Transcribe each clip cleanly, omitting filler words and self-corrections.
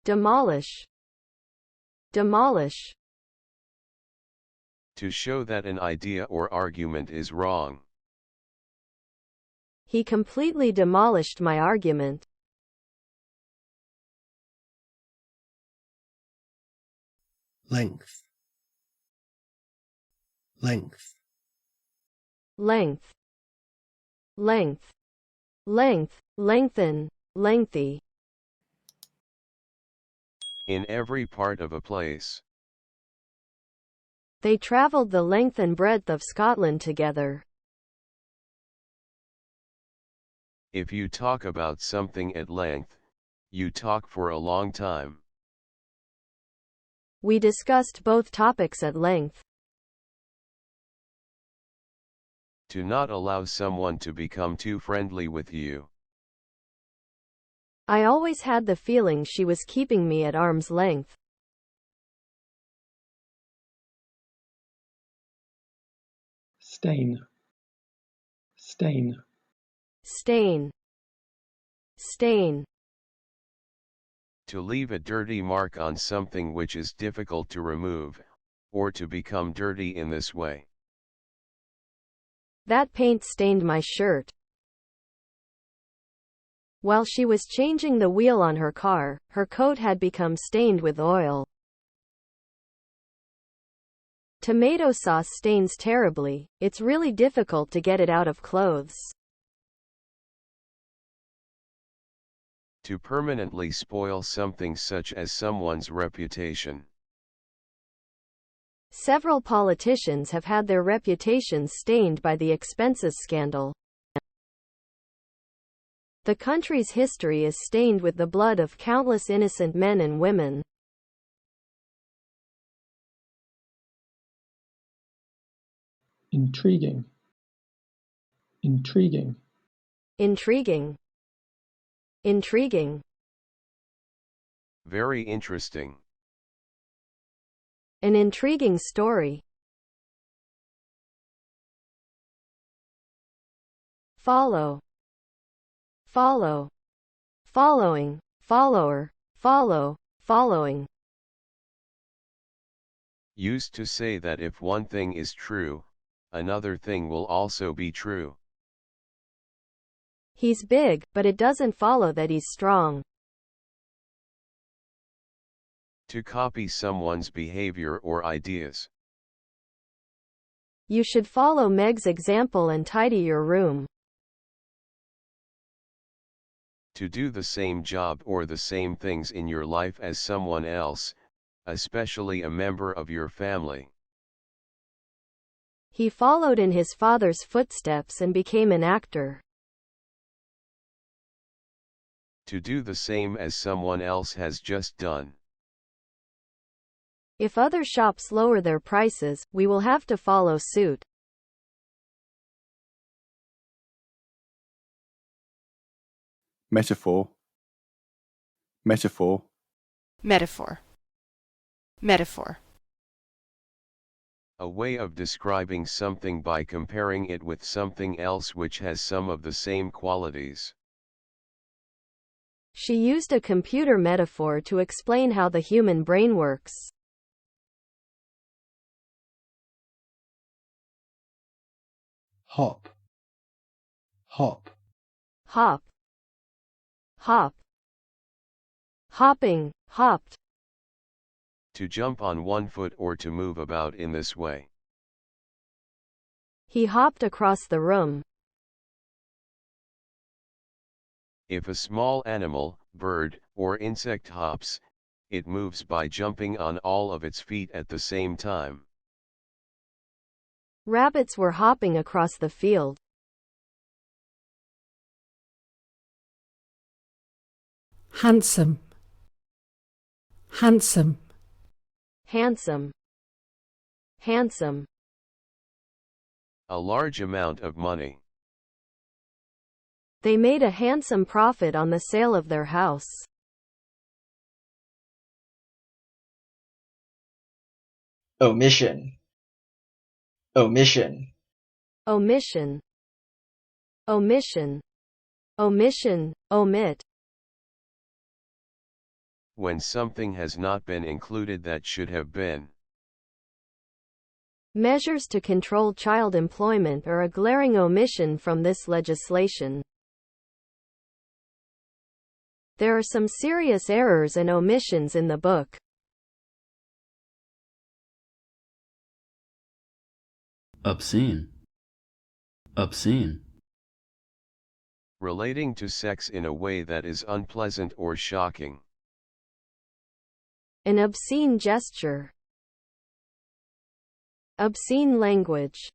Demolish. Demolish. To show that an idea or argument is wrong. He completely demolished my argument. Length. Length. Length. Length. Length, lengthen, lengthy. In every part of a place. They travelled the length and breadth of Scotland together. If you talk about something at length, you talk for a long time. We discussed both topics at length. To not allow someone to become too friendly with you. I always had the feeling she was keeping me at arm's length. Stain. Stain. Stain. Stain. To leave a dirty mark on something which is difficult to remove, or to become dirty in this way. That paint stained my shirt. While she was changing the wheel on her car, her coat had become stained with oil. Tomato sauce stains terribly, it's really difficult to get it out of clothes. To permanently spoil something such as someone's reputation. Several politicians have had their reputations stained by the expenses scandal. The country's history is stained with the blood of countless innocent men and women. Intriguing. Intriguing. Intriguing. Intriguing. Very interesting. An intriguing story. Follow. Follow. Following. Follower. Follow. Following. Used to say that if one thing is true, another thing will also be true. He's big, but it doesn't follow that he's strong. To copy someone's behavior or ideas. You should follow Meg's example and tidy your room. To do the same job or the same things in your life as someone else, especially a member of your family. He followed in his father's footsteps and became an actor. To do the same as someone else has just done. If other shops lower their prices, we will have to follow suit. Metaphor. Metaphor. Metaphor. Metaphor. A way of describing something by comparing it with something else which has some of the same qualities. She used a computer metaphor to explain how the human brain works. Hop. Hop. Hop. Hop. Hopping, hopped. To jump on one foot or to move about in this way. He hopped across the room. If a small animal, bird, or insect hops, it moves by jumping on all of its feet at the same time. Rabbits were hopping across the field. Handsome. Handsome. Handsome. Handsome. A large amount of money. They made a handsome profit on the sale of their house. Omission. Omission. Omission. Omission. Omission, omit. when something has not been included that should have been. Measures to control child employment are a glaring omission from this legislation. There are some serious errors and omissions in the book. Obscene. Obscene. Relating to sex in a way that is unpleasant or shocking. An obscene gesture. Obscene language.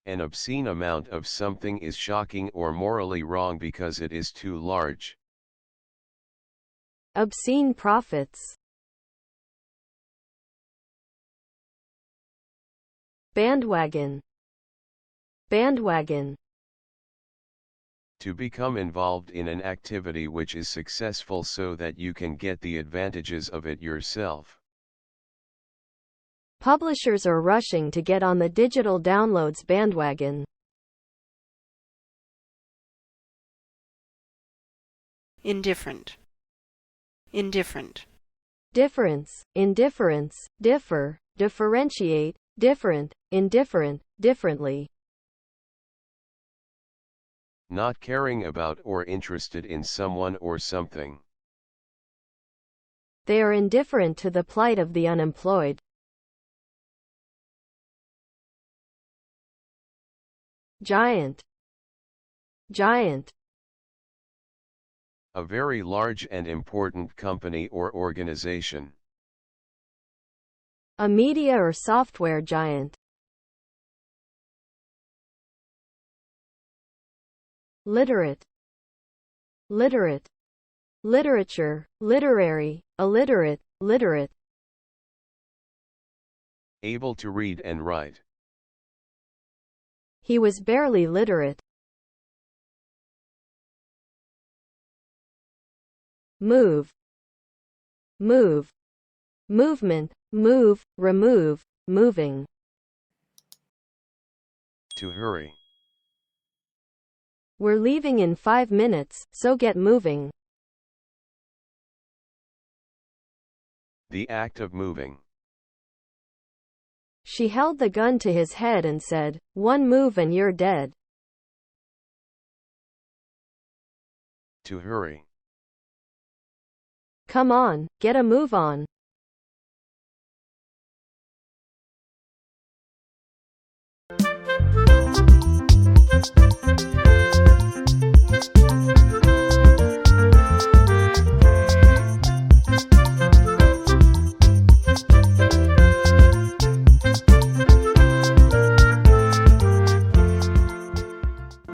An obscene amount of something is shocking or morally wrong because it is too large. Obscene profits. Bandwagon. Bandwagon. To become involved in an activity which is successful so that you can get the advantages of it yourself. Publishers are rushing to get on the digital downloads bandwagon. Indifferent. Indifferent. Difference, indifference, differ, differentiate, different, indifferent, differently. Not caring about or interested in someone or something. They are indifferent to the plight of the unemployed. Giant. Giant. A very large and important company or organization. A media or software giant. Literate. Literate. Literature, literary, illiterate, literate. Able to read and write. He was barely literate. Move. Move. Movement, move, remove, moving. To hurry. We're leaving in 5 minutes, so get moving. The act of moving. She held the gun to his head and said, "One move and you're dead." To hurry. Come on, get a move on.